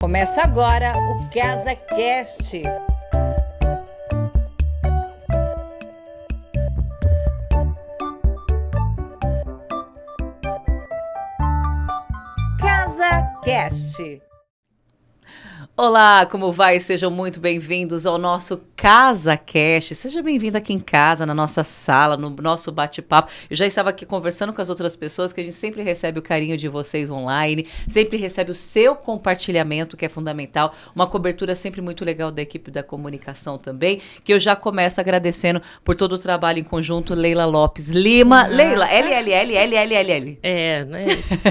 Começa agora o CasaCast. CasaCast. Olá, como vai? Sejam muito bem-vindos ao nosso CasaCast. Seja bem-vindo aqui em casa, na nossa sala, no nosso bate-papo. Eu já estava aqui conversando com as outras pessoas, que a gente sempre recebe o carinho de vocês online, sempre recebe o seu compartilhamento, que é fundamental. Uma cobertura sempre muito legal da equipe da comunicação também, que eu já começo agradecendo por todo o trabalho em conjunto. Leila Lopes Lima. Leila, LLLLLLL. Né?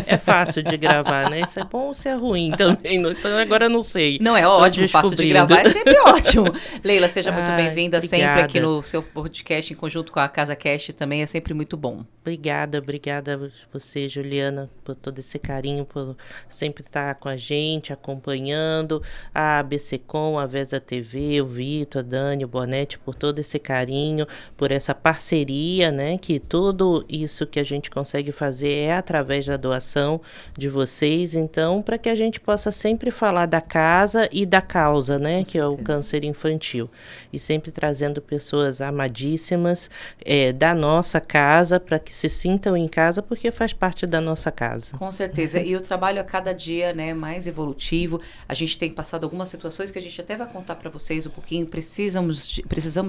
É fácil de gravar, né? Isso é bom ou isso é ruim também? Então agora eu não sei. Não, é ótimo, fácil de gravar, é sempre ótimo. Leila, seja muito bem-vinda sempre aqui no seu podcast em conjunto com a CasaCast, também é sempre muito bom. Obrigada a você, Juliana, por todo esse carinho, por sempre estar com a gente, acompanhando, a ABCcom, a Vesa TV, o Vitor, a Dani, o Bonetti, por todo esse carinho, por essa parceria, né, que tudo isso que a gente consegue fazer é através da doação de vocês, então, para que a gente possa sempre falar da casa e da causa, né, que é o câncer infantil, e sempre trazendo pessoas amadíssimas da nossa casa, para que se sintam em casa, porque faz parte da nossa casa. Com certeza, e o trabalho a cada dia, né, mais evolutivo. A gente tem passado algumas situações que a gente até vai contar para vocês um pouquinho. Precisamos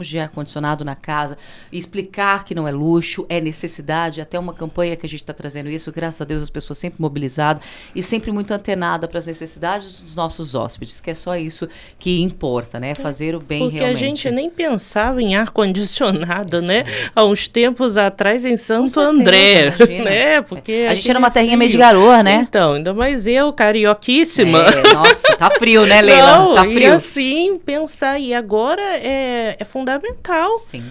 de ar-condicionado na casa, e explicar que não é luxo, é necessidade. Até uma campanha que a gente está trazendo isso, graças a Deus as pessoas sempre mobilizadas e sempre muito antenadas para as necessidades dos nossos hóspedes, que é só isso que importa, né, fazer o bem porque realmente. Porque a gente nem pensava em ar-condicionado, né, há uns tempos atrás em Santo André, né? Porque a gente era uma terrinha meio de garoa, né? Então, ainda mais eu, carioquíssima. Nossa, tá frio, né, Leila? Não, tá frio. E assim, pensar, e agora é fundamental. Sim.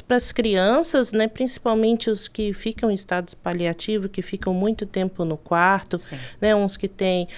Para as crianças, né, principalmente os que ficam em estados paliativos, que ficam muito tempo no quarto, né, uns que têm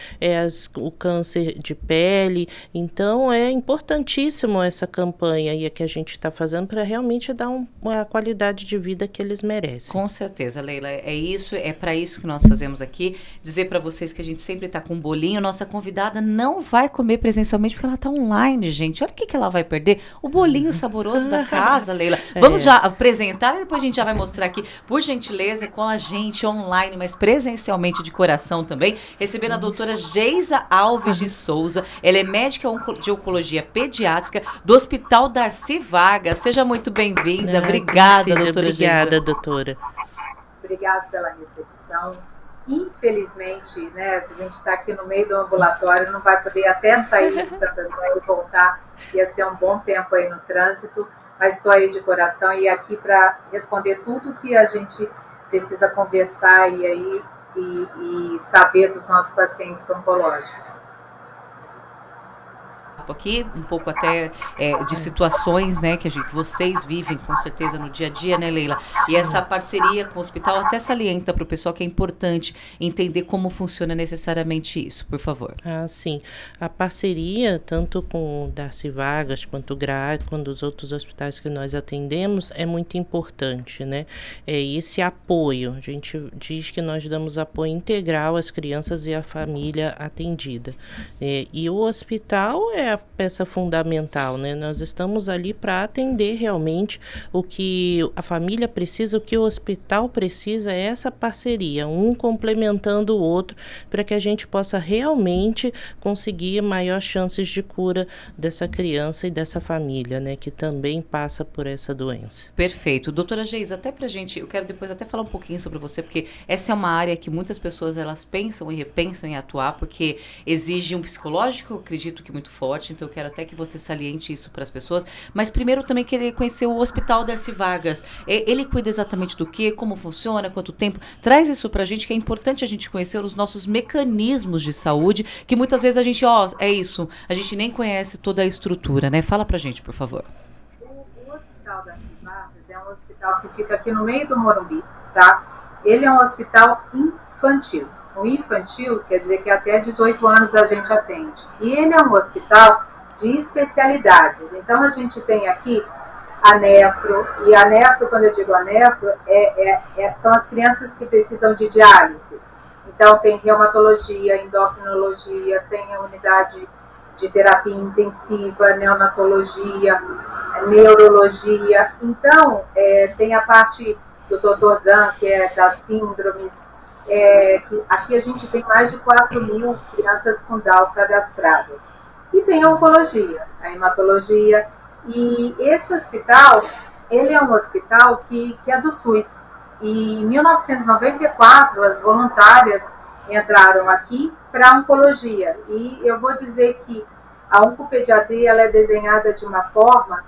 o câncer de pele. Então, é importantíssimo essa campanha aí que a gente está fazendo para realmente dar uma qualidade de vida que eles merecem. Com certeza, Leila. É para isso que nós fazemos aqui. Dizer para vocês que a gente sempre está com um bolinho. Nossa convidada não vai comer presencialmente porque ela está online, gente. Olha o que ela vai perder. O bolinho saboroso da casa, Leila. Vamos já apresentar e depois a gente já vai mostrar aqui, por gentileza, com a gente online, mas presencialmente de coração também, recebendo a doutora Geisa Alves de Souza. Ela é médica de oncologia pediátrica do Hospital Darcy Vargas. Seja muito bem-vinda. Obrigada, doutora Geisa. Obrigada, doutora. Obrigada pela recepção. Infelizmente, né, a gente está aqui no meio do ambulatório, não vai poder até sair de Santo André e voltar. Ia ser um bom tempo aí no trânsito. Mas estou aí de coração e aqui para responder tudo que a gente precisa conversar e saber dos nossos pacientes oncológicos. Aqui, um pouco até de situações, né, que vocês vivem com certeza no dia a dia, né, Leila? E essa parceria com o hospital até salienta para o pessoal que é importante entender como funciona necessariamente isso, por favor. Sim. A parceria, tanto com o Darcy Vargas, quanto o GRAA, quanto os outros hospitais que nós atendemos, é muito importante, né? Esse apoio, a gente diz que nós damos apoio integral às crianças e à família atendida. E o hospital é a peça fundamental, né? Nós estamos ali para atender realmente o que a família precisa, o que o hospital precisa, é essa parceria, um complementando o outro, para que a gente possa realmente conseguir maiores chances de cura dessa criança e dessa família, né? Que também passa por essa doença. Perfeito. Doutora Geisa, até pra gente, eu quero depois até falar um pouquinho sobre você, porque essa é uma área que muitas pessoas, elas pensam e repensam em atuar, porque exige um psicológico, eu acredito que muito forte. Então eu quero até que você saliente isso para as pessoas, mas primeiro também querer conhecer o Hospital Darcy Vargas. Ele cuida exatamente do quê? Como funciona? Quanto tempo? Traz isso para a gente, que é importante a gente conhecer os nossos mecanismos de saúde, que muitas vezes a gente, a gente nem conhece toda a estrutura, né? Fala pra gente, por favor. O Hospital Darcy Vargas é um hospital que fica aqui no meio do Morumbi, tá? Ele é um hospital infantil. O infantil quer dizer que até 18 anos a gente atende. E ele é um hospital de especialidades. Então, a gente tem aqui a nefro, e a nefro, quando eu digo a nefro, são as crianças que precisam de diálise. Então, tem reumatologia, endocrinologia, tem a unidade de terapia intensiva, neonatologia, neurologia. Então, tem a parte do Dr. Zan, que é das síndromes. Que aqui a gente tem mais de 4.000 crianças com Down cadastradas. E tem a oncologia, a hematologia. E esse hospital, ele é um hospital que é do SUS. E em 1994, as voluntárias entraram aqui para oncologia. E eu vou dizer que a oncopediatria ela é desenhada de uma forma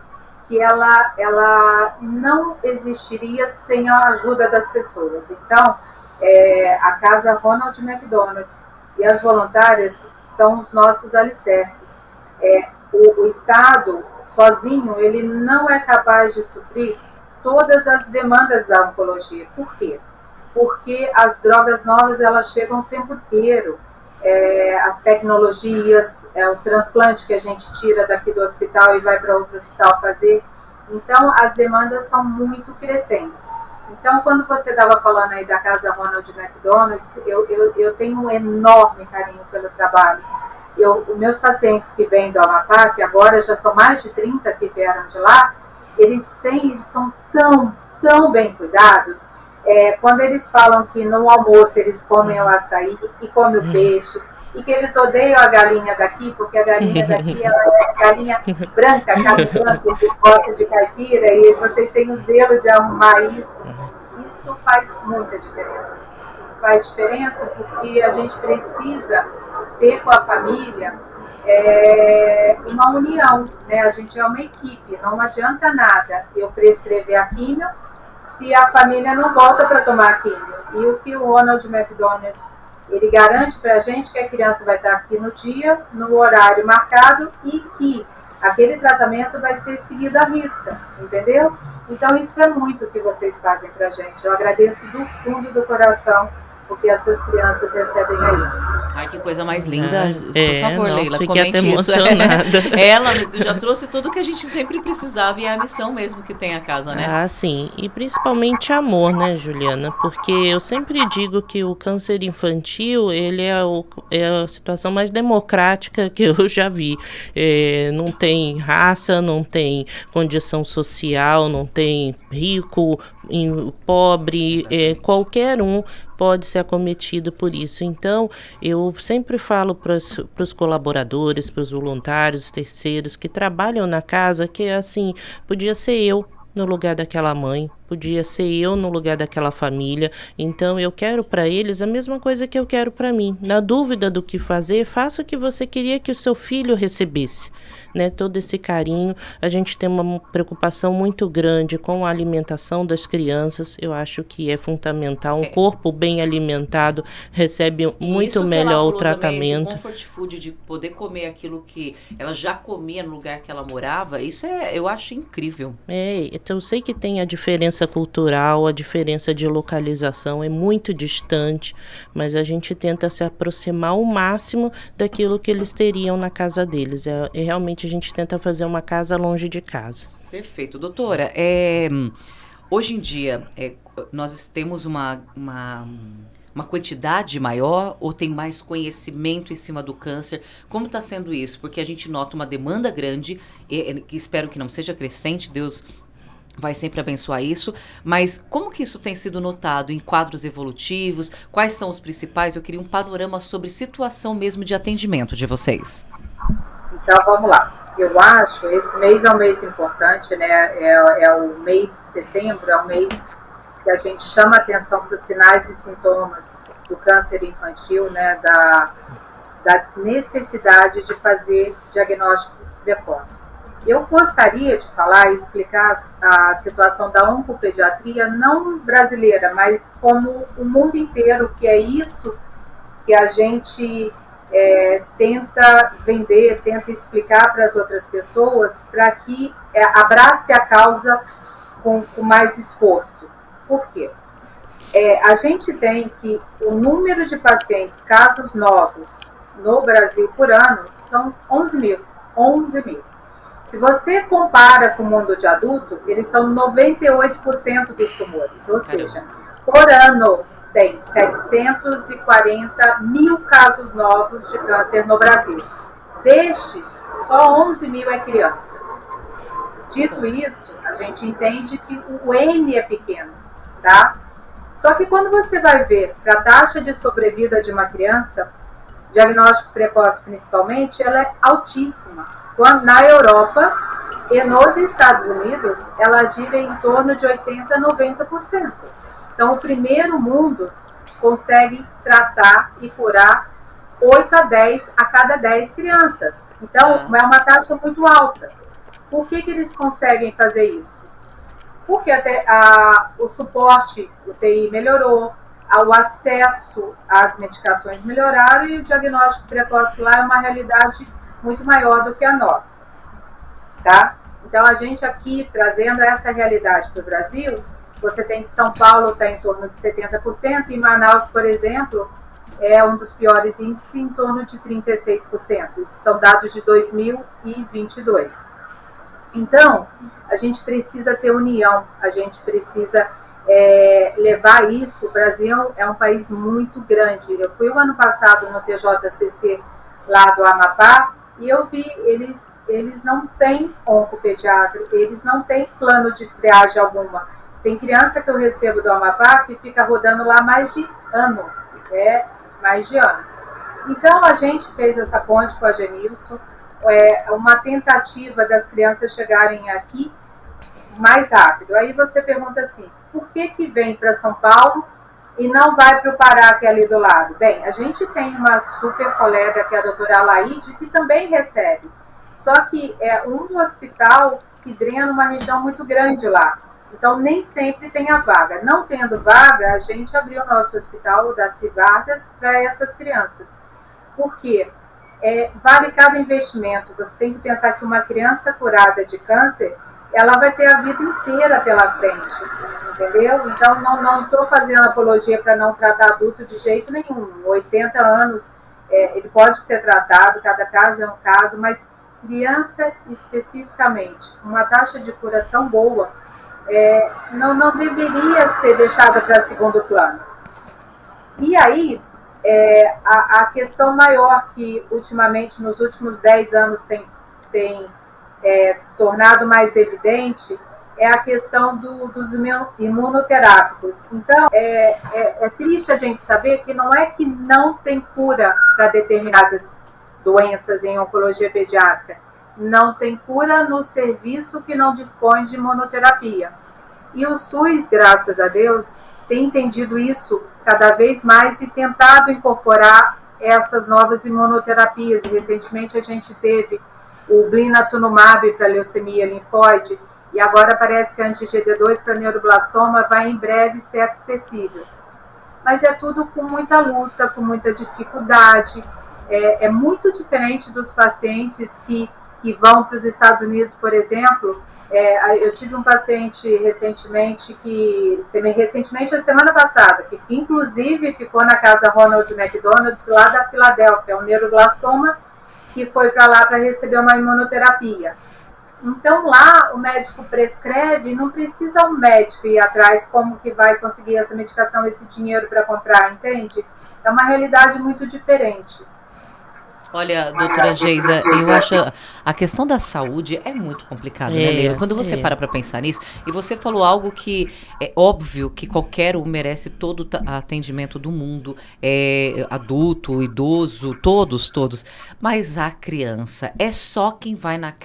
que ela não existiria sem a ajuda das pessoas. Então, a Casa Ronald McDonald's e as voluntárias são os nossos alicerces. O Estado, sozinho, ele não é capaz de suprir todas as demandas da oncologia. Por quê? Porque as drogas novas, elas chegam o tempo inteiro. As tecnologias, o transplante que a gente tira daqui do hospital e vai para outro hospital fazer. Então, as demandas são muito crescentes. Então, quando você estava falando aí da Casa Ronald McDonald's, eu tenho um enorme carinho pelo trabalho. Os meus pacientes que vêm do Amapá, que agora já são mais de 30 que vieram de lá, eles são tão bem cuidados. Quando eles falam que no almoço eles comem o açaí e comem o peixe, e que eles odeiam a galinha daqui, porque a galinha daqui ela é galinha branca, carne branca, eles gostam de caipira, e vocês têm o zelo de arrumar isso. Isso faz muita diferença. Faz diferença porque a gente precisa ter com a família uma união, né? A gente é uma equipe, não adianta nada eu prescrever a químio se a família não volta para tomar a químio. E o que o Ronald McDonald ele garante para a gente que a criança vai estar aqui no dia, no horário marcado e que aquele tratamento vai ser seguido à risca, entendeu? Então isso é muito o que vocês fazem para a gente. Eu agradeço do fundo do coração o que essas crianças recebem aí. Ai, que coisa mais linda. Por favor, nossa, Leila, fiquei comente até isso. emocionada. Ela já trouxe tudo que a gente sempre precisava e é a missão mesmo que tem a casa, né? Ah, sim. E principalmente amor, né, Juliana? Porque eu sempre digo que o câncer infantil, ele é a situação mais democrática que eu já vi. Não tem raça, não tem condição social, não tem rico, pobre, qualquer um pode ser acometido por isso. Então, eu sempre falo para os colaboradores, para os voluntários, terceiros que trabalham na casa, que assim, podia ser eu no lugar daquela mãe, podia ser eu no lugar daquela família. Então, eu quero para eles a mesma coisa que eu quero para mim. Na dúvida do que fazer, faça o que você queria que o seu filho recebesse, né? Todo esse carinho. A gente tem uma preocupação muito grande com a alimentação das crianças. Eu acho que é fundamental. Um corpo bem alimentado recebe muito melhor o tratamento. Esse comfort food, de poder comer aquilo que ela já comia no lugar que ela morava, isso eu acho incrível. Então eu sei que tem a diferença cultural, a diferença de localização é muito distante, mas a gente tenta se aproximar ao máximo daquilo que eles teriam na casa deles. Realmente a gente tenta fazer uma casa longe de casa. Perfeito. Doutora, hoje em dia nós temos uma quantidade maior ou tem mais conhecimento em cima do câncer? Como está sendo isso? Porque a gente nota uma demanda grande, e espero que não seja crescente, Deus vai sempre abençoar isso, mas como que isso tem sido notado em quadros evolutivos? Quais são os principais? Eu queria um panorama sobre situação mesmo de atendimento de vocês. Então, vamos lá. Eu acho, esse mês é um mês importante, né? É o mês de setembro, é um mês que a gente chama atenção para os sinais e sintomas do câncer infantil, né? Da necessidade de fazer diagnóstico precoce. Eu gostaria de falar e explicar a situação da oncopediatria, não brasileira, mas como o mundo inteiro, que é isso que a gente tenta vender, tenta explicar para as outras pessoas, para que abrace a causa com mais esforço. Por quê? A gente tem que o número de pacientes, casos novos no Brasil por ano, são 11 mil. 11 mil. Se você compara com o mundo de adulto, eles são 98% dos tumores, ou seja, por ano tem 740 mil casos novos de câncer no Brasil. Destes, só 11 mil é criança. Dito isso, a gente entende que o N é pequeno, tá? Só que quando você vai ver para a taxa de sobrevida de uma criança, diagnóstico precoce principalmente, ela é altíssima. Quando, na Europa e nos Estados Unidos, ela gira em torno de 80% a 90%. Então, o primeiro mundo consegue tratar e curar 8 a 10 a cada 10 crianças. Então, é uma taxa muito alta. Por que eles conseguem fazer isso? Porque até o suporte, o TI melhorou, o acesso às medicações melhoraram e o diagnóstico precoce lá é uma realidade muito maior do que a nossa. Tá? Então, a gente aqui, trazendo essa realidade para o Brasil, você tem que São Paulo está em torno de 70%, e Manaus, por exemplo, é um dos piores índices, em torno de 36%. Isso são dados de 2022. Então, a gente precisa ter união, a gente precisa levar isso. O Brasil é um país muito grande. Eu fui o ano passado no TJCC lá do Amapá e eu vi, eles não têm oncopediatra, eles não têm plano de triagem alguma. Tem criança que eu recebo do Amapá que fica rodando lá mais de ano. Então, a gente fez essa ponte com a Genilson, uma tentativa das crianças chegarem aqui mais rápido. Aí você pergunta assim, por que vem para São Paulo e não vai para o Pará, que é ali do lado? Bem, a gente tem uma super colega, que é a doutora Alaide, que também recebe. Só que é um hospital que drena uma região muito grande lá. Então, nem sempre tem a vaga. Não tendo vaga, a gente abriu o nosso hospital, o Darcy Vargas, para essas crianças. Por quê? Vale cada investimento. Você tem que pensar que uma criança curada de câncer, ela vai ter a vida inteira pela frente, entendeu? Então, não estou fazendo apologia para não tratar adulto de jeito nenhum. 80 anos, ele pode ser tratado, cada caso é um caso, mas criança especificamente, uma taxa de cura tão boa, não deveria ser deixada para segundo plano. E aí, a questão maior que ultimamente, nos últimos 10 anos, tem tornado mais evidente é a questão dos imunoterápicos. Então, é triste a gente saber que não é que não tem cura para determinadas doenças em oncologia pediátrica, não tem cura no serviço que não dispõe de imunoterapia. E o SUS, graças a Deus, tem entendido isso cada vez mais e tentado incorporar essas novas imunoterapias. Recentemente a gente teve o blinatumomab para leucemia linfóide e agora parece que a anti-GD2 para neuroblastoma vai em breve ser acessível. Mas é tudo com muita luta, com muita dificuldade. É muito diferente dos pacientes que vão para os Estados Unidos, por exemplo. Eu tive um paciente recentemente, a semana passada, que inclusive ficou na casa Ronald McDonald's, lá da Filadélfia, um neuroblastoma, que foi para lá para receber uma imunoterapia. Então lá o médico prescreve, não precisa um médico ir atrás como que vai conseguir essa medicação, esse dinheiro para comprar, entende? É uma realidade muito diferente. Olha, doutora Geisa, eu acho a questão da saúde é muito complicada, né, Leila? Quando você para pensar nisso, e você falou algo que é óbvio que qualquer um merece todo o atendimento do mundo, adulto, idoso, todos, mas a criança é só quem vai nas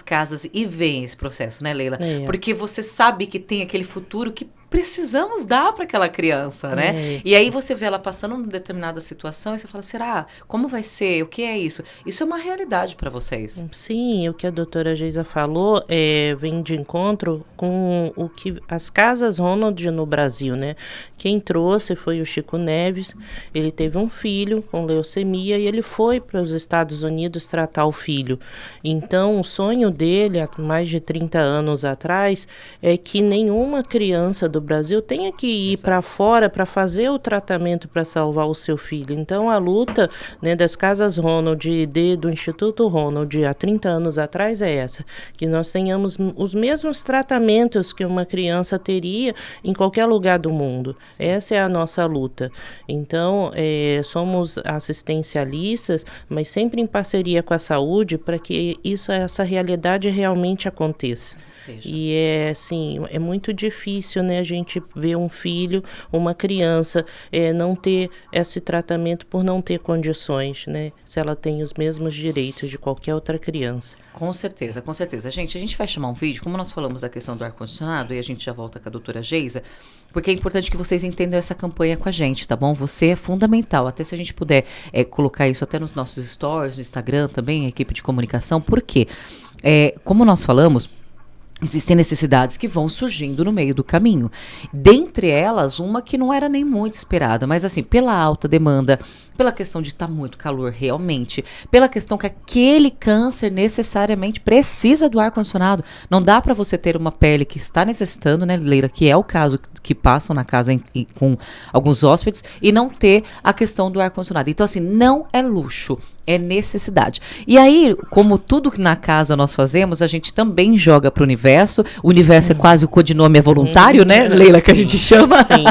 casas e vê esse processo, né, Leila? Porque você sabe que tem aquele futuro que precisamos dar para aquela criança, né? E aí você vê ela passando uma determinada situação e você fala, será? Como vai ser? O que é isso? Isso é uma realidade para vocês. Sim, o que a doutora Geisa falou vem de encontro com o que as casas Ronald no Brasil, né? Quem trouxe foi o Chico Neves, ele teve um filho com leucemia e ele foi para os Estados Unidos tratar o filho. Então, o sonho dele, há mais de 30 anos atrás, é que nenhuma criança do Brasil tenha que ir para fora para fazer o tratamento para salvar o seu filho. Então, a luta, né, das Casas Ronald, do Instituto Ronald, há 30 anos atrás é essa, que nós tenhamos os mesmos tratamentos que uma criança teria em qualquer lugar do mundo. Sim. Essa é a nossa luta. Então, somos assistencialistas, mas sempre em parceria com a saúde para que essa realidade realmente aconteça. E é muito difícil, né, a gente ver um filho, uma criança, não ter esse tratamento por não ter condições, né, se ela tem os mesmos direitos de qualquer outra criança. Com certeza, com certeza. Gente, a gente vai chamar um vídeo, como nós falamos da questão do ar-condicionado, e a gente já volta com a doutora Geisa, porque é importante que vocês entendam essa campanha com a gente, tá bom? Você é fundamental, até se a gente puder colocar isso até nos nossos stories, no Instagram também, a equipe de comunicação, por quê? Como nós falamos, existem necessidades que vão surgindo no meio do caminho. Dentre elas, uma que não era nem muito esperada, mas assim, pela alta demanda, pela questão de estar muito calor realmente, pela questão que aquele câncer necessariamente precisa do ar-condicionado. Não dá para você ter uma pele que está necessitando, né, Leila, que é o caso que passam na casa com alguns hóspedes, e não ter a questão do ar-condicionado. Então, assim, não é luxo, é necessidade. E aí, como tudo que na casa nós fazemos, a gente também joga para o universo. O universo é quase o codinome voluntário, né, Leila, que a gente chama? Sim.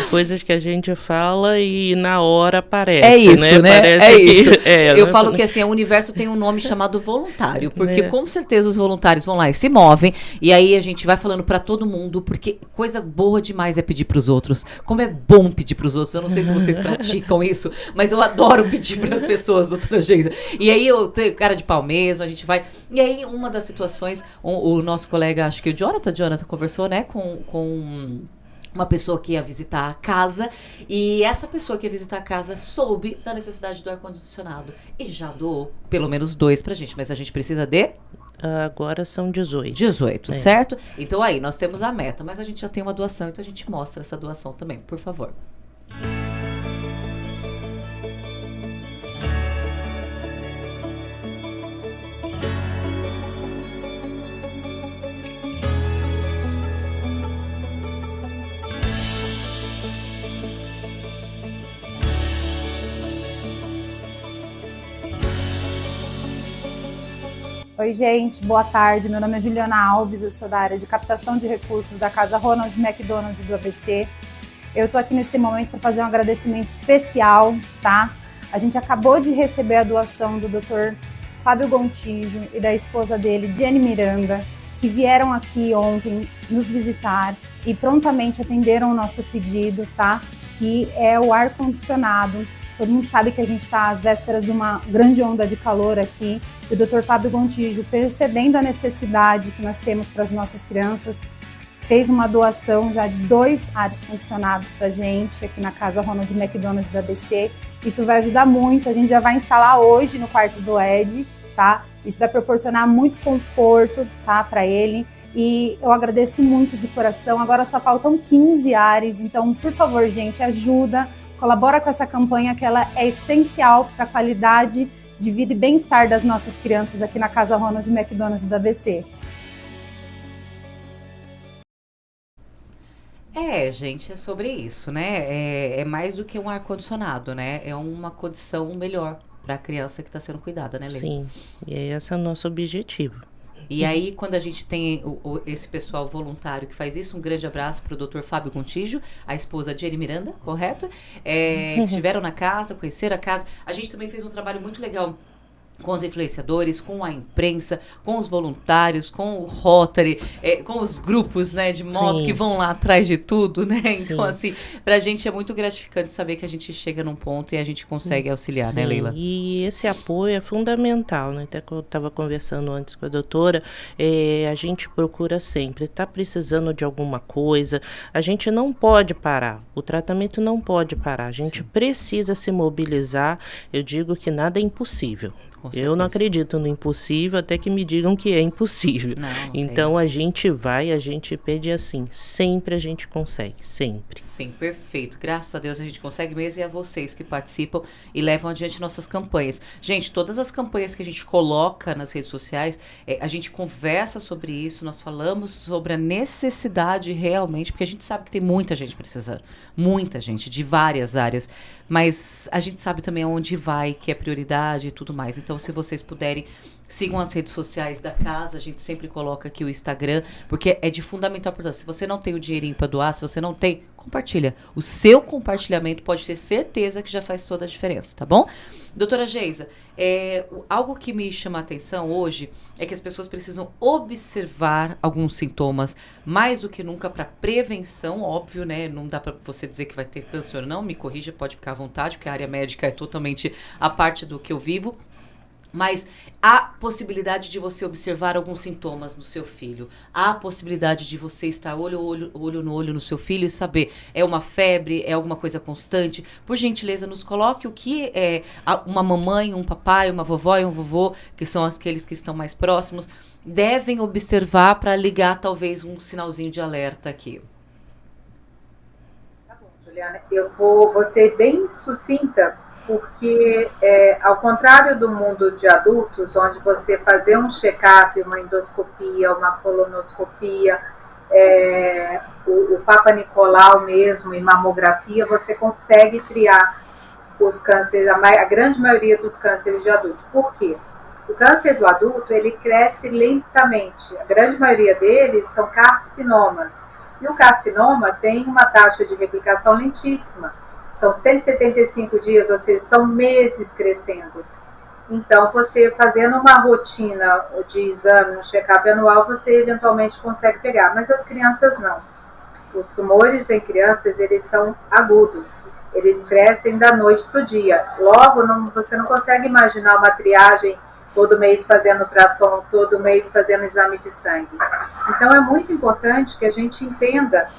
Coisas que a gente fala e na hora aparece, é isso, né? Parece isso. Eu falo que assim, o universo tem um nome chamado voluntário, porque com certeza os voluntários vão lá e se movem, e aí a gente vai falando para todo mundo, porque coisa boa demais é pedir para os outros. Como é bom pedir para os outros. Eu não sei se vocês praticam isso, mas eu adoro pedir para as pessoas, doutora Geisa. E aí eu tenho cara de pau mesmo, a gente vai. E aí, uma das situações, o nosso colega, acho que o Jonathan conversou, né, com uma pessoa que ia visitar a casa, e essa pessoa que ia visitar a casa soube da necessidade do ar-condicionado e já doou pelo menos 2 pra gente, mas a gente precisa de... Agora são 18. 18, certo? Então aí, nós temos a meta, mas a gente já tem uma doação, então a gente mostra essa doação também, por favor. Oi, gente, boa tarde. Meu nome é Juliana Alves, eu sou da área de captação de recursos da Casa Ronald McDonald do ABC. Eu tô aqui nesse momento para fazer um agradecimento especial, tá? A gente acabou de receber a doação do Dr. Fábio Gontijo e da esposa dele, Jenny Miranda, que vieram aqui ontem nos visitar e prontamente atenderam o nosso pedido, tá? Que é o ar-condicionado. Todo mundo sabe que a gente está às vésperas de uma grande onda de calor aqui. E o Dr. Fábio Gontijo, percebendo a necessidade que nós temos para as nossas crianças, fez uma doação já de 2 ares condicionados para a gente aqui na Casa Ronald McDonald do ABC. Isso vai ajudar muito, a gente já vai instalar hoje no quarto do Ed, tá? Isso vai proporcionar muito conforto, tá, para ele. E eu agradeço muito de coração. Agora só faltam 15 ares, então, por favor, gente, ajuda, colabora com essa campanha que ela é essencial para a qualidade de vida e bem-estar das nossas crianças aqui na Casa Ronald McDonald do ABC. Gente, é sobre isso, né? É mais do que um ar-condicionado, né? É uma condição melhor para a criança que está sendo cuidada, né, Leila? Sim, e esse é o nosso objetivo. E aí, quando a gente tem esse pessoal voluntário que faz isso, um grande abraço para o Dr. Fábio Gontijo, a esposa Jenny Miranda, correto? Estiveram na casa, conheceram a casa. A gente também fez um trabalho muito legal com os influenciadores, com a imprensa, com os voluntários, com o Rotary, com os grupos, né, de moto. Sim. Que vão lá atrás de tudo, né? Sim. Então, assim, pra gente é muito gratificante saber que a gente chega num ponto e a gente consegue auxiliar, sim, né, Leila? E esse apoio é fundamental, né? Até que eu estava conversando antes com a doutora, a gente procura sempre, está precisando de alguma coisa, a gente não pode parar, o tratamento não pode parar, a gente, sim, precisa se mobilizar. Eu digo que nada é impossível. Com Eu não certeza. acredito no impossível até que me digam que é impossível. Não Então a gente vai, a gente pede assim, sempre a gente consegue, sempre. Sim, perfeito. Graças a Deus a gente consegue mesmo, e a vocês que participam e levam adiante nossas campanhas. Gente, todas as campanhas que a gente coloca nas redes sociais, a gente conversa sobre isso, nós falamos sobre a necessidade realmente, porque a gente sabe que tem muita gente precisando, muita gente, de várias áreas, mas a gente sabe também aonde vai, que é prioridade e tudo mais. Então, se vocês puderem, sigam as redes sociais da casa, a gente sempre coloca aqui o Instagram, porque é de fundamental importância. Se você não tem o dinheirinho para doar, se você não tem, compartilha. O seu compartilhamento pode ter certeza que já faz toda a diferença, tá bom? Doutora Geisa, algo que me chama a atenção hoje é que as pessoas precisam observar alguns sintomas, mais do que nunca para prevenção, óbvio, né? Não dá para você dizer que vai ter câncer ou não, me corrija, pode ficar à vontade, porque a área médica é totalmente a parte do que eu vivo. Mas há possibilidade de você observar alguns sintomas no seu filho. Há possibilidade de você estar olho no olho no seu filho e saber, é uma febre, é alguma coisa constante. Por gentileza, nos coloque o que é uma mamãe, um papai, uma vovó e um vovô, que são aqueles que estão mais próximos, devem observar para ligar talvez um sinalzinho de alerta aqui. Tá bom, Juliana. Eu vou ser bem sucinta, porque ao contrário do mundo de adultos, onde você fazer um check-up, uma endoscopia, uma colonoscopia, o Papa Nicolau mesmo, em mamografia, você consegue triar os cânceres, a grande maioria dos cânceres de adulto. Por quê? O câncer do adulto, ele cresce lentamente. A grande maioria deles são carcinomas. E o carcinoma tem uma taxa de replicação lentíssima. São 175 dias, ou seja, são meses crescendo. Então, você fazendo uma rotina de exame, um check-up anual, você eventualmente consegue pegar. Mas as crianças não. Os tumores em crianças, eles são agudos. Eles crescem da noite para o dia. Logo, você não consegue imaginar uma triagem todo mês fazendo ultrassom, todo mês fazendo exame de sangue. Então, é muito importante que a gente entenda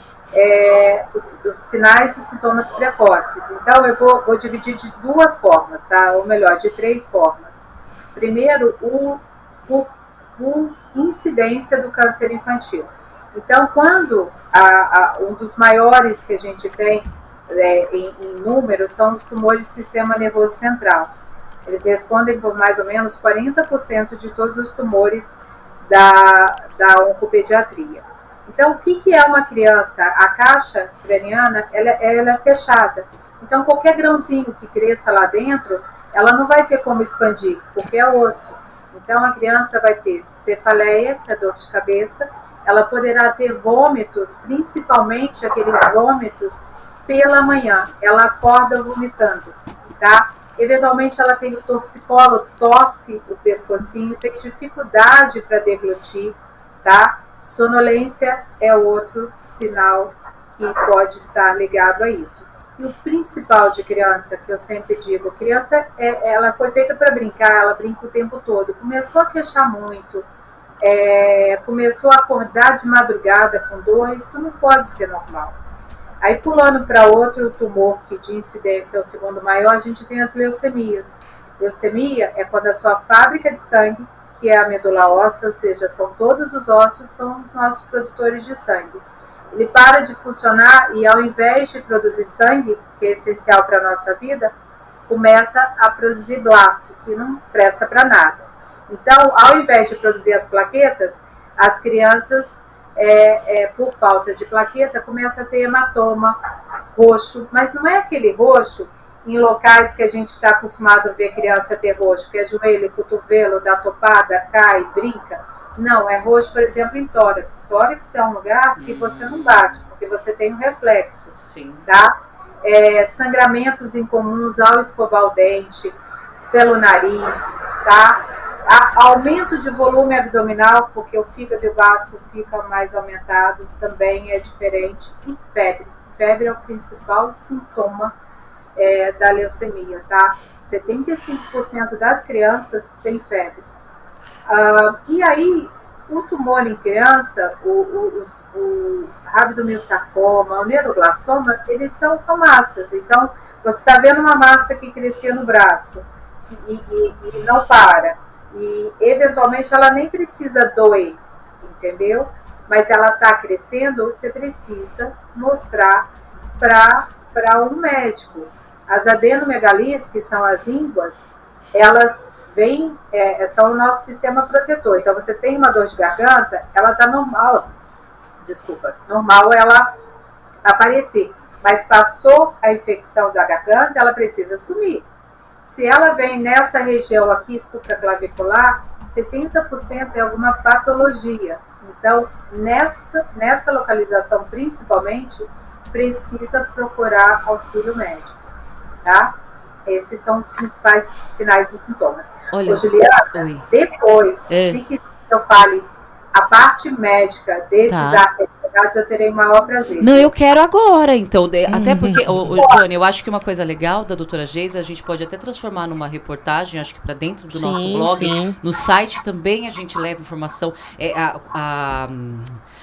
os sinais e sintomas precoces. Então, eu vou dividir de duas formas, tá? Ou melhor, de três formas. Primeiro, incidência do câncer infantil. Então, quando um dos maiores que a gente tem em número são os tumores do sistema nervoso central. Eles respondem por mais ou menos 40% de todos os tumores da oncopediatria. Então, o que é uma criança? A caixa craniana, ela é fechada. Então, qualquer grãozinho que cresça lá dentro, ela não vai ter como expandir, porque é osso. Então, a criança vai ter cefaleia, que é dor de cabeça, ela poderá ter vômitos, principalmente aqueles vômitos pela manhã. Ela acorda vomitando, tá? Eventualmente, ela tem o torcicolo, torce o pescocinho, tem dificuldade para deglutir, tá? Sonolência é outro sinal que pode estar ligado a isso. E o principal de criança, que eu sempre digo, criança, ela foi feita para brincar, ela brinca o tempo todo. Começou a queixar muito, começou a acordar de madrugada com dor, isso não pode ser normal. Aí, pulando para outro tumor que de incidência é o segundo maior, a gente tem as leucemias. Leucemia é quando a sua fábrica de sangue, que é a medula óssea, ou seja, são todos os ossos, são os nossos produtores de sangue. Ele para de funcionar e, ao invés de produzir sangue, que é essencial para a nossa vida, começa a produzir blasto, que não presta para nada. Então, ao invés de produzir as plaquetas, as crianças, por falta de plaqueta, começam a ter hematoma roxo, mas não é aquele roxo em locais que a gente está acostumado a ver criança ter roxo, que é joelho, cotovelo, dá topada, cai, brinca. Não, é roxo, por exemplo, em tórax. Tórax é um lugar que você não bate, porque você tem um reflexo. Sim. Tá? Sangramentos incomuns ao escovar o dente, pelo nariz, tá? Aumento de volume abdominal, porque o fígado e o baço ficam mais aumentados, também é diferente. E febre. Febre é o principal sintoma da leucemia, tá? 75% das crianças têm febre. E aí, o tumor em criança, o rabdomiosarcoma, o neuroblastoma, eles são massas. Então, você está vendo uma massa que crescia no braço. e não para. E, eventualmente, ela nem precisa doer, entendeu? Mas ela está crescendo, você precisa mostrar para um médico. As adenomegalias, que são as ínguas, elas vêm, são o nosso sistema protetor. Então, você tem uma dor de garganta, ela está normal, normal ela aparecer. Mas passou a infecção da garganta, ela precisa sumir. Se ela vem nessa região aqui, supraclavicular, 70% é alguma patologia. Então, nessa localização, principalmente, precisa procurar auxílio médico, tá? Esses são os principais sinais e sintomas. Olha, ô, Juliana, depois, se quiser que eu fale a parte médica desses ar-condicionados, eu terei o maior prazer. Não, eu quero agora, então. Até porque, Johnny, eu acho que uma coisa legal da doutora Geisa, a gente pode até transformar numa reportagem, acho que para dentro do nosso blog. No site também a gente leva informação.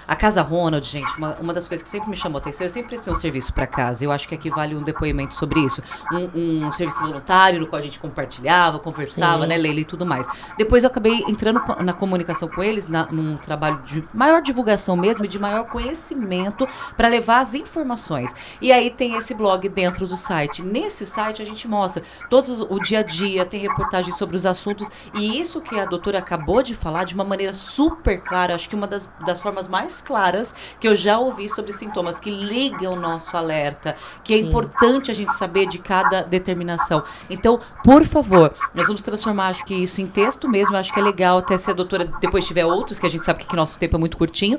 A Casa Ronald, gente, uma das coisas que sempre me chamou a atenção, eu sempre prestei um serviço para casa. Eu acho que aqui vale um depoimento sobre isso. Um serviço voluntário no qual a gente compartilhava, conversava, né, Leila, e tudo mais. Depois eu acabei entrando na comunicação com eles, num trabalho de maior divulgação mesmo, e de maior conhecimento para levar as informações. E aí tem esse blog dentro do site. Nesse site a gente mostra todo o dia a dia, tem reportagens sobre os assuntos, e isso que a doutora acabou de falar de uma maneira super clara, acho que uma das formas mais claras que eu já ouvi sobre sintomas que ligam o nosso alerta, que é importante a gente saber de cada determinação. Então, por favor, nós vamos transformar, acho que isso em texto mesmo, acho que é legal até se a doutora depois tiver outros, que a gente sabe que nosso tempo é muito curtinho,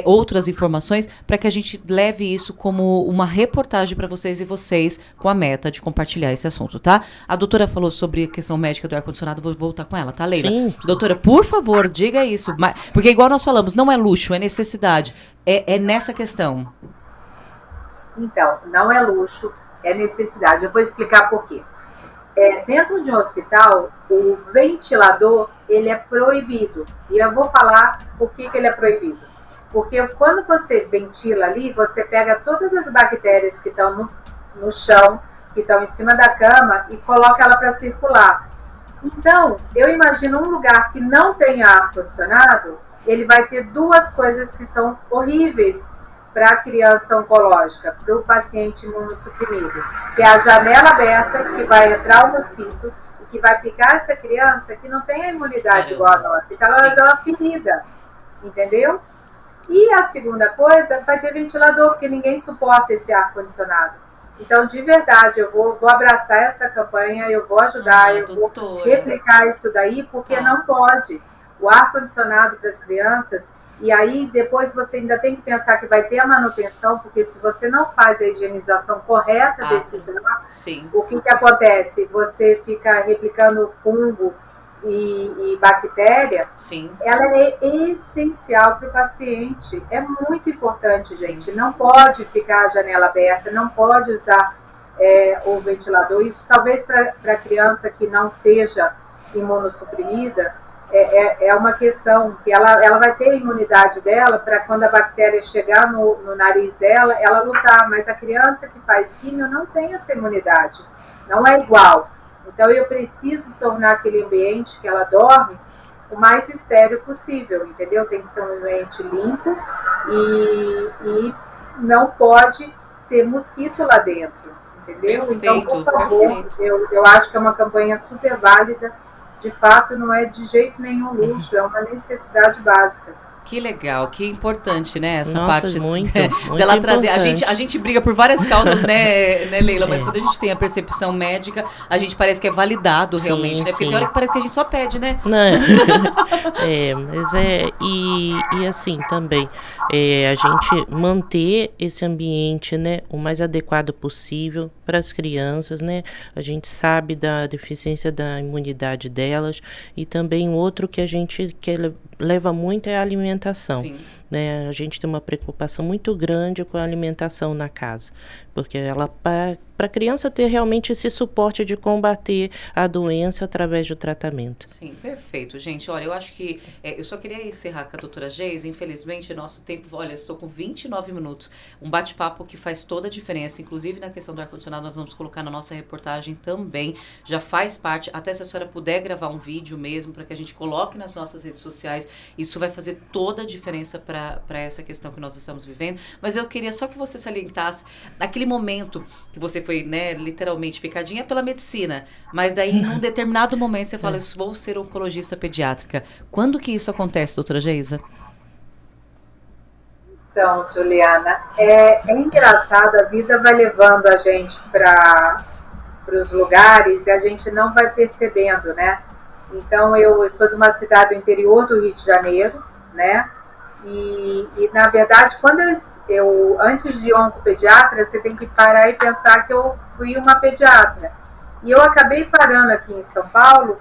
outras informações, para que a gente leve isso como uma reportagem para vocês e vocês, com a meta de compartilhar esse assunto, tá? A doutora falou sobre a questão médica do ar-condicionado, vou voltar com ela, tá, Leila? Sim. Doutora, por favor, diga isso, porque igual nós falamos, não é luxo, é necessidade. É nessa questão. Então, não é luxo, é necessidade. Eu vou explicar por quê. Dentro de um hospital, o ventilador, ele é proibido. E eu vou falar por que ele é proibido. Porque quando você ventila ali, você pega todas as bactérias que estão no chão, que estão em cima da cama, e coloca ela para circular. Então, eu imagino um lugar que não tem ar-condicionado, ele vai ter duas coisas que são horríveis para a criança oncológica, para o paciente imunossuprimido, que é a janela aberta, que vai entrar o mosquito e que vai picar essa criança que não tem a imunidade igual a nossa, então ela vai fazer uma ferida, entendeu? E a segunda coisa, vai ter ventilador, porque ninguém suporta esse ar-condicionado. Então, de verdade, eu vou abraçar essa campanha, eu vou ajudar, eu vou replicar isso daí, porque não pode. O ar-condicionado para as crianças, e aí depois você ainda tem que pensar que vai ter a manutenção, porque se você não faz a higienização correta desses ar, o que acontece? Você fica replicando fungo e bactéria, ela é essencial para o paciente, é muito importante, gente, não pode ficar a janela aberta, não pode usar o ventilador, isso talvez para a criança que não seja imunossuprimida, é uma questão que ela vai ter a imunidade dela para quando a bactéria chegar no nariz dela, ela lutar, mas a criança que faz químio não tem essa imunidade, não é igual. Então eu preciso tornar aquele ambiente que ela dorme o mais estéril possível, entendeu? Tem que ser um ambiente limpo e não pode ter mosquito lá dentro, entendeu? Perfeito, então, por favor, eu acho que é uma campanha super válida. De fato, não é de jeito nenhum luxo, é uma necessidade básica. Que legal, que importante, né? Essa Nossa, parte muito dela trazer. A gente briga por várias causas, né, Leila? Mas quando a gente tem a percepção médica, a gente parece que é validado realmente, né? Porque tem hora que parece que a gente só pede, né? Não. Mas e assim também, a gente manter esse ambiente, né, o mais adequado possível para as crianças, né? A gente sabe da deficiência da imunidade delas, e também outro que a gente leva muito é a alimentação. né? A gente tem uma preocupação muito grande com a alimentação na casa, porque ela, para a criança ter realmente esse suporte de combater a doença através do tratamento. Sim, perfeito, gente. Olha, eu acho que eu só queria encerrar com a doutora Geisa. Infelizmente, nosso tempo, olha, estou com 29 minutos. Um bate-papo que faz toda a diferença, inclusive na questão do ar-condicionado, nós vamos colocar na nossa reportagem também. Já faz parte, até se a senhora puder gravar um vídeo mesmo, para que a gente coloque nas nossas redes sociais, isso vai fazer toda a diferença para essa questão que nós estamos vivendo. Mas eu queria só que você salientasse naquele momento que você foi, né, literalmente picadinha pela medicina, mas daí em um determinado momento você fala, eu vou ser oncologista pediátrica. Quando que isso acontece, doutora Geisa? Então, Juliana, é engraçado, a vida vai levando a gente para os lugares e a gente não vai percebendo, né? Então, eu sou de uma cidade do interior do Rio de Janeiro, né? E na verdade, quando eu antes de oncopediatra, você tem que parar e pensar que eu fui uma pediatra. E eu acabei parando aqui em São Paulo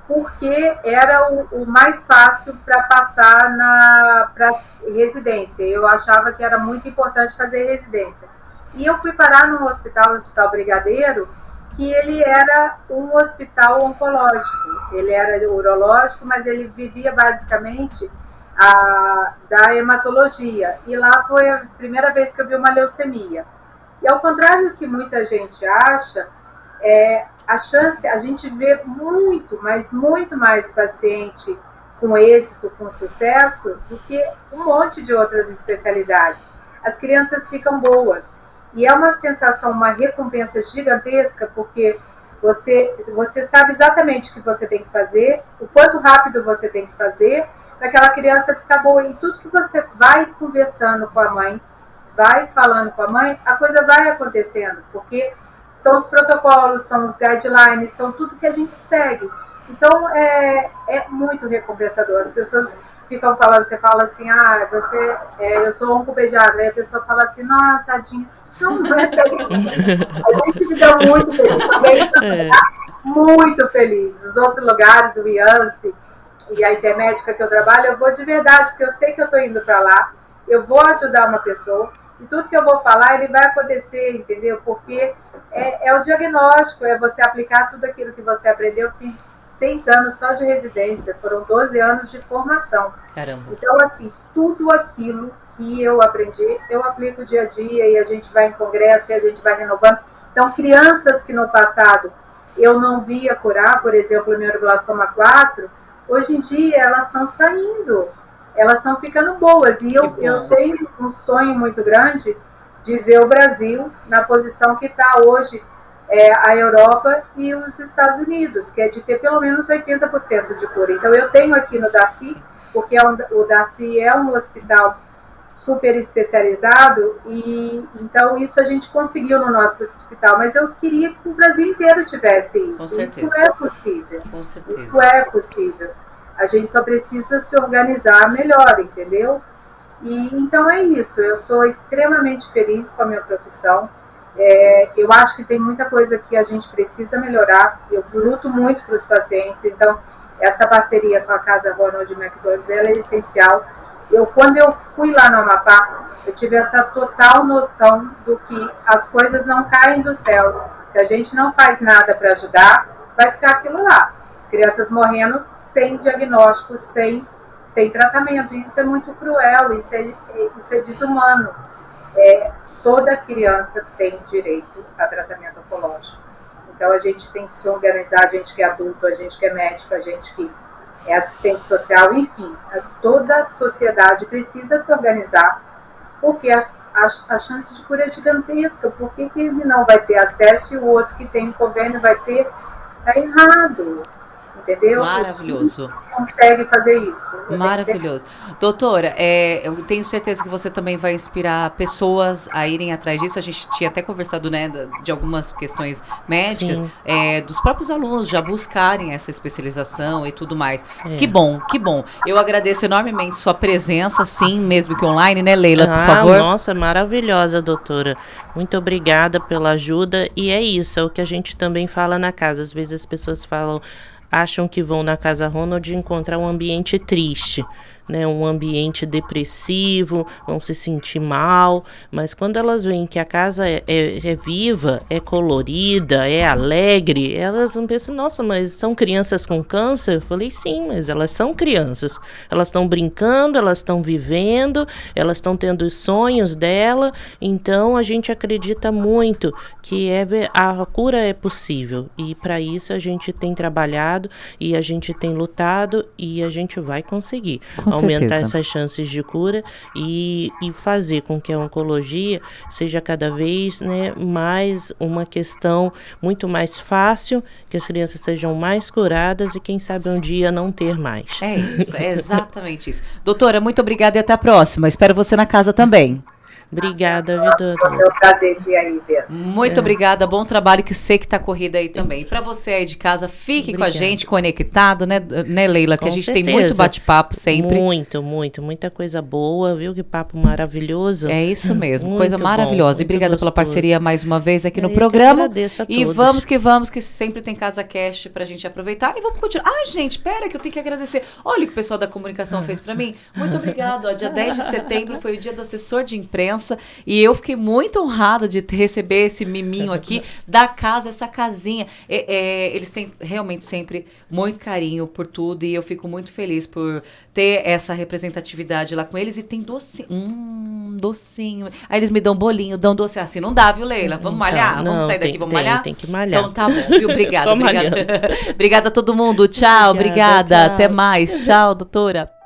porque era o mais fácil para passar para residência. Eu achava que era muito importante fazer residência. E eu fui parar no Hospital Brigadeiro, que ele era um hospital oncológico. Ele era urológico, mas ele vivia basicamente da hematologia. E lá foi a primeira vez que eu vi uma leucemia. E ao contrário do que muita gente acha, a chance, a gente vê muito, mas muito mais paciente com êxito, com sucesso, do que um monte de outras especialidades. As crianças ficam boas. E é uma sensação, uma recompensa gigantesca, porque você sabe exatamente o que você tem que fazer, o quanto rápido você tem que fazer, para aquela criança ficar boa. E tudo que você vai conversando com a mãe, vai falando com a mãe, a coisa vai acontecendo, porque são os protocolos, são os guidelines, são tudo que a gente segue. Então, é muito recompensador. As pessoas ficam falando, você fala assim, eu sou oncopediatra, aí a pessoa fala assim, não, tadinha. Não é feliz. A gente fica muito feliz também, muito feliz. Os outros lugares, o IANSP e a Intermédica que eu trabalho, eu vou de verdade, porque eu sei que eu estou indo para lá, eu vou ajudar uma pessoa, e tudo que eu vou falar, ele vai acontecer, entendeu? Porque é o diagnóstico, é você aplicar tudo aquilo que você aprendeu. Eu fiz 6 anos só de residência, foram 12 anos de formação. Caramba. Então, assim, tudo aquilo que eu aprendi, eu aplico dia a dia, e a gente vai em congresso e a gente vai renovando. Então, crianças que no passado eu não via curar, por exemplo, neuroblastoma 4, hoje em dia elas estão saindo, elas estão ficando boas. E eu tenho um sonho muito grande de ver o Brasil na posição que está hoje a Europa e os Estados Unidos, que é de ter pelo menos 80% de cura. Então, eu tenho aqui no DACI, porque o DACI é um hospital super especializado, e então isso a gente conseguiu no nosso hospital, mas eu queria que o Brasil inteiro tivesse isso. Isso é possível. Com certeza. Isso é possível. A gente só precisa se organizar melhor, entendeu? E então é isso. Eu sou extremamente feliz com a minha profissão. Eu acho que tem muita coisa que a gente precisa melhorar. Eu luto muito para os pacientes, então essa parceria com a Casa Ronald McDonald, ela é essencial. Quando eu fui lá no Amapá, eu tive essa total noção do que as coisas não caem do céu. Se a gente não faz nada para ajudar, vai ficar aquilo lá. As crianças morrendo sem diagnóstico, sem tratamento. Isso é muito cruel, isso é desumano. Toda criança tem direito a tratamento oncológico. Então, a gente tem que se organizar, a gente que é adulto, a gente que é médico, a gente que é assistente social, enfim, toda a sociedade precisa se organizar, porque a chance de cura é gigantesca. Por que ele não vai ter acesso e o outro que tem convênio vai ter? Está errado, entendeu? Maravilhoso. Consegue fazer isso. Maravilhoso. Doutora, eu tenho certeza que você também vai inspirar pessoas a irem atrás disso. A gente tinha até conversado, né, de algumas questões médicas, dos próprios alunos já buscarem essa especialização e tudo mais. Que bom, que bom. Eu agradeço enormemente sua presença, sim, mesmo que online, né, Leila, por favor? Nossa, maravilhosa, doutora. Muito obrigada pela ajuda. E é isso, é o que a gente também fala na casa. Às vezes as pessoas acham que vão na Casa Ronald encontrar um ambiente triste, né, um ambiente depressivo, vão se sentir mal, mas quando elas veem que a casa é viva, é colorida, é alegre, elas não pensam, nossa, mas são crianças com câncer? Eu falei, sim, mas elas são crianças, elas estão brincando, elas estão vivendo, elas estão tendo os sonhos dela, então a gente acredita muito que a cura é possível, e para isso a gente tem trabalhado e a gente tem lutado e a gente vai conseguir aumentar essas chances de cura e fazer com que a oncologia seja cada vez, né, mais uma questão muito mais fácil, que as crianças sejam mais curadas e quem sabe um dia não ter mais. É isso, é exatamente isso. Doutora, muito obrigada e até a próxima. Espero você na casa também. Obrigada, Vitor. Foi um prazer de ir aí, Pedro. Muito obrigada, bom trabalho, que sei que tá corrida aí também. E para você aí de casa, fique com a gente, conectado, né, Leila? Que Com a gente certeza. tem muito bate-papo sempre. Muita coisa boa, viu? Que papo maravilhoso. É isso mesmo, Muito coisa bom, maravilhosa. E muito obrigada pela gostoso. parceria mais uma vez aqui no Eu programa. que agradeço a E todos. vamos, que sempre tem Casa Cast pra gente aproveitar. E vamos continuar. Ah, gente, espera que eu tenho que agradecer. Olha o que o pessoal da comunicação fez pra mim. Muito obrigado. Ó, dia 10 de setembro foi o dia do assessor de imprensa. E eu fiquei muito honrada de receber esse miminho aqui da casa, essa casinha. Eles têm realmente sempre muito carinho por tudo e eu fico muito feliz por ter essa representatividade lá com eles. E tem docinho. Docinho. Aí eles me dão bolinho, dão doce. Assim, não dá, viu, Leila? Vamos malhar? Vamos sair daqui, vamos malhar? Tem que malhar. Então tá bom, viu? Obrigada. Só Obrigada. malhando. Obrigada a todo mundo. Tchau, obrigada. Tchau. Até mais. Tchau, doutora.